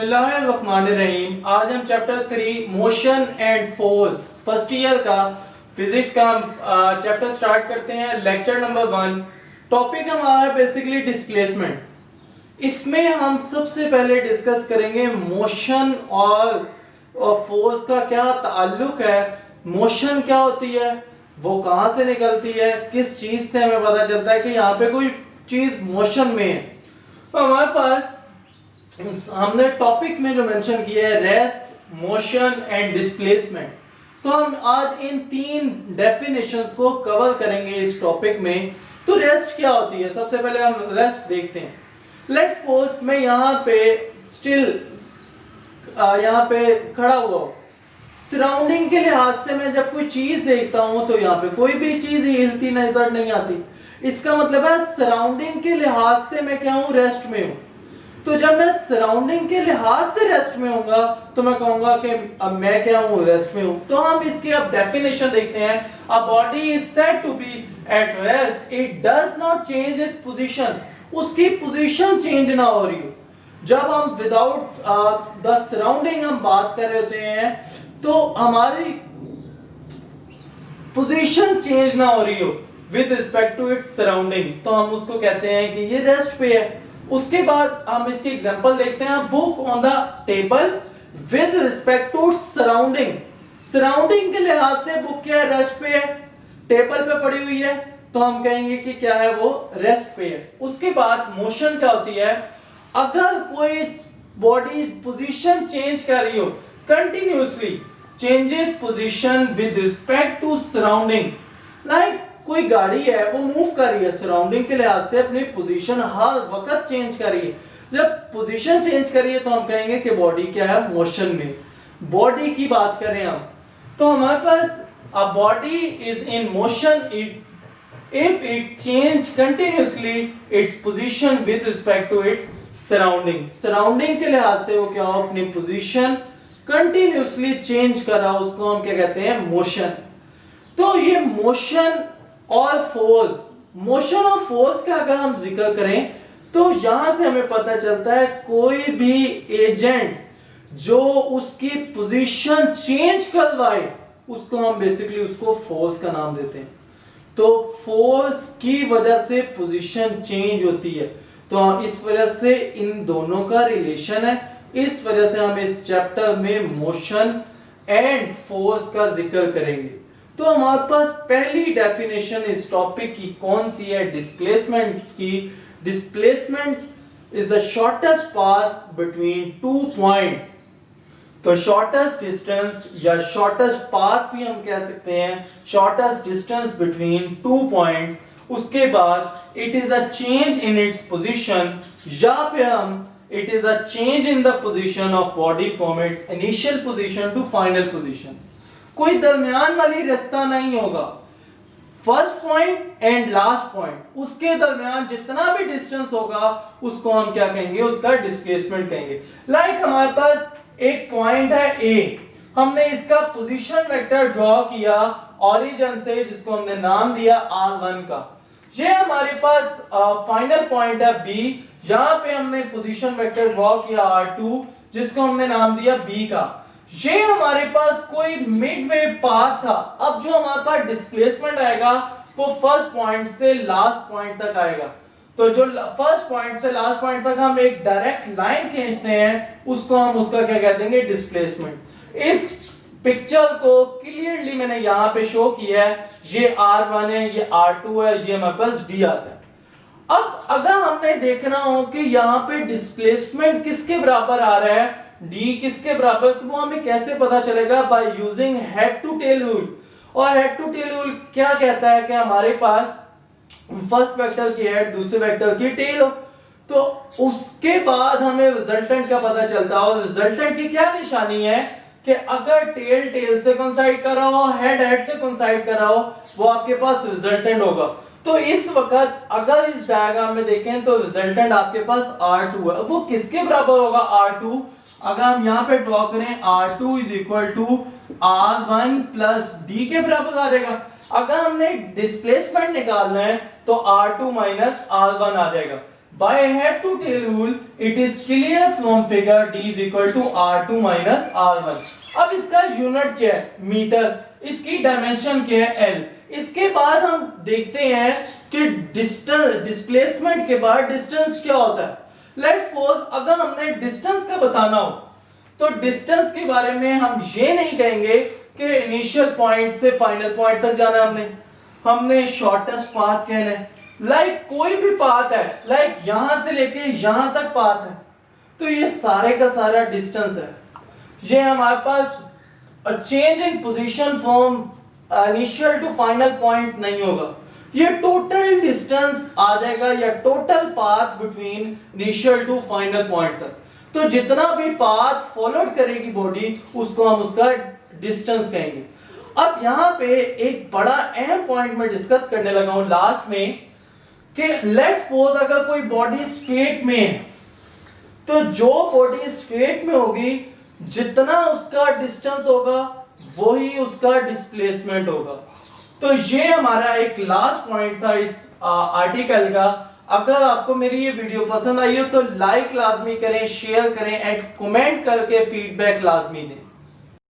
बिस्मिल्लाहिर्रहमानिर्रहीम। आज हम chapter 3 motion and force first year का फिजिक्स का चैप्टर स्टार्ट करते हैं। Lecture number 1। टॉपिक हमारा है बेसिकली डिस्प्लेसमेंट। इसमें हम सबसे पहले डिस्कस करेंगे मोशन और फोर्स का क्या ताल्लुक है, मोशन क्या होती है, वो कहां से निकलती है, किस चीज से हमें पता चलता है कि यहाँ पे कोई चीज मोशन में है। तो हमारे पास हमने टॉपिक में जो मेंशन किया है रेस्ट, मोशन एंड डिस्प्लेसमेंट, तो हम आज इन तीन डेफिनेशंस को कवर करेंगे इस टॉपिक में। तो रेस्ट क्या होती है, सबसे पहले हम रेस्ट देखते हैं। लेट्स सपोज मैं यहाँ पे स्टिल यहाँ पे खड़ा हुआ हूँ, सराउंडिंग के लिहाज से मैं जब कोई चीज देखता हूँ तो यहाँ पे कोई भी चीज हिलती नजर नहीं आती। इसका मतलब है सराउंडिंग के लिहाज से मैं क्या हूँ, रेस्ट में हूँ। तो जब मैं सराउंडिंग के लिहाज से रेस्ट में होऊंगा तो मैं कहूंगा कि अब मैं क्या हूं, रेस्ट में हूं। तो हम इसकी अब डेफिनेशन देखते हैं। A body is said to be at rest, it does not change its position. उसकी पोजीशन चेंज ना हो रही हो। जब हम विदाउट द सराउंडिंग हम बात कर रहे होते हैं तो हमारी पोजीशन चेंज ना हो रही हो with respect to its surrounding, तो हम उसको कहते हैं कि ये रेस्ट पे है। उसके बाद हम इसकी एग्जांपल देखते हैं। Book on the table with respect to surrounding. Surrounding के लिहाज से बुक क्या है, रेस्ट पे है, टेबल पे पड़ी हुई है, तो हम कहेंगे कि क्या है, वो रेस्ट पे है। उसके बाद मोशन क्या होती है, अगर कोई बॉडी पोजीशन चेंज कर रही हो, continuously changes position with respect to surrounding, like कोई गाड़ी है वो मूव कर रही है, सराउंडिंग के लिहाज से अपनी पोजीशन हर वक्त चेंज कर रही है। जब पोजीशन चेंज कर रही है तो हम कहेंगे कि बॉडी क्या है, मोशन में। बॉडी की बात करें हम तो हमारे पास a body is in motion if it change continuously its position with respect to its surrounding. Surrounding के लिहाज से वो क्या हो, अपनी पोजीशन कंटिन्यूअसली चेंज कर रहा, उसको हम क्या कहते हैं, मोशन। तो ये मोशन और फोर्स, मोशन और फोर्स का अगर हम जिक्र करें तो यहां से हमें पता चलता है कोई भी एजेंट जो उसकी पोजीशन चेंज करवाए उसको हम बेसिकली उसको फोर्स का नाम देते हैं। तो फोर्स की वजह से पोजीशन चेंज होती है, तो इस वजह से इन दोनों का रिलेशन है। इस वजह से हम इस चैप्टर में मोशन एंड फोर्स का जिक्र करेंगे। तो हमारे पास पहली डेफिनेशन इस टॉपिक की कौन सी है, डिस्प्लेसमेंट की। Displacement is the shortest path between two points. तो शॉर्टेस्ट डिस्टेंस या शॉर्टेस्ट पाथ भी हम कह सकते हैं, shortest distance between two points. उसके बाद it is a change in its position, या फिर हम it is a change in the position of body from its initial position to final position. कोई दरमियान वाली रास्ता नहीं होगा, first point and last point, उसके दरमियान जितना भी डिस्टेंस होगा उसको हम क्या कहेंगे, उसका डिस्प्लेसमेंट कहेंगे। लाइक हमारे पास एक पॉइंट है ए, हमने इसका पोजीशन वेक्टर ड्रॉ किया ओरिजिन से, जिसको हमने नाम दिया r1 का। ये हमारे पास फाइनल पॉइंट है बी, यहां पे हमने पोजीशन वेक्टर ड्रॉ किया r2, जिसको हमने नाम दिया बी का। ये हमारे पास कोई मिडवे पाथ था। अब जो हमारे पास डिस्प्लेसमेंट आएगा वो फर्स्ट पॉइंट से लास्ट पॉइंट तक आएगा। तो जो फर्स्ट पॉइंट से लास्ट पॉइंट तक हम एक डायरेक्ट लाइन खींचते हैं, उसको हम उसका क्या कह देंगे, डिस्प्लेसमेंट। इस पिक्चर को क्लियरली मैंने यहां पे शो किया है, ये r1 है, ये r2 है, ये हमारे पास d आता है। अब अगर हमने देखना हो कि यहाँ पे डिस्प्लेसमेंट किसके बराबर आ रहा है, d किसके बराबर, तो वो हमें कैसे पता चलेगा, by using head to tail rule. और हेड टू टेल रूल क्या कहता है कि हमारे पास फर्स्ट वेक्टर की हेड, दूसरे वेक्टर की टेल हो, तो उसके बाद हमें रिजल्टेंट का पता चलता है। और रिजल्टेंट की क्या निशानी है कि अगर टेल टेल से कोइंसाइड कर रहा हो, हेड हेड से कोइंसाइड कर रहा हो, वो आपके पास रिजल्टेंट होगा। तो इस वक्त अगर इस डायग्राम में देखें तो रिजल्टेंट आपके पास r2 है। वो किसके बराबर होगा, r2। अगर हम यहां पे ड्रॉ करें r2 is equal to r1 plus d के बराबर आ जाएगा। अगर हमने डिस्प्लेसमेंट निकालना है तो r2 माइनस r1 आ जाएगा। By head to tail rule it is clear from figure d is equal to r2 minus r1। अब इसका यूनिट क्या है? मीटर। इसकी डायमेंशन क्या है? l। इसके बाद हम देखते हैं कि डिस्टेंस, डिस्प्लेसमेंट के बाद डिस्टेंस क्या होता है। लेट्स सपोज अगर हमने डिस्टेंस का बताना हो तो डिस्टेंस के बारे में हम ये नहीं कहेंगे कि इनिशियल पॉइंट से फाइनल पॉइंट तक जाना है, हमने शॉर्टेस्ट पाथ कहना है। लाइक कोई भी पाथ है, लाइक यहां से लेके यहां तक पाथ है, तो ये सारे का सारा डिस्टेंस है। ये हमारे पास change in position from initial to final point नहीं होगा, ये टोटल डिस्टेंस आ जाएगा या total path between initial to final point तक। तो जितना भी पाथ फॉलोड करेगी बॉडी उसको हम उसका डिस्टेंस कहेंगे। अब यहां पे एक बड़ा अहम पॉइंट मैं डिस्कस करने लगा हूं लास्ट में कि लेट्स सपोज अगर कोई बॉडी स्ट्रेट में है तो जो बॉडी स्ट्रेट में होगी जितना उसका डिस्टेंस होगा वही उसका डिस्प्लेसमेंट होगा। तो ये हमारा एक लास्ट पॉइंट था इस आर्टिकल का। अगर आपको मेरी ये वीडियो पसंद आई हो तो लाइक लाजमी करें, शेयर करें एंड कमेंट करके फीडबैक लाजमी दें।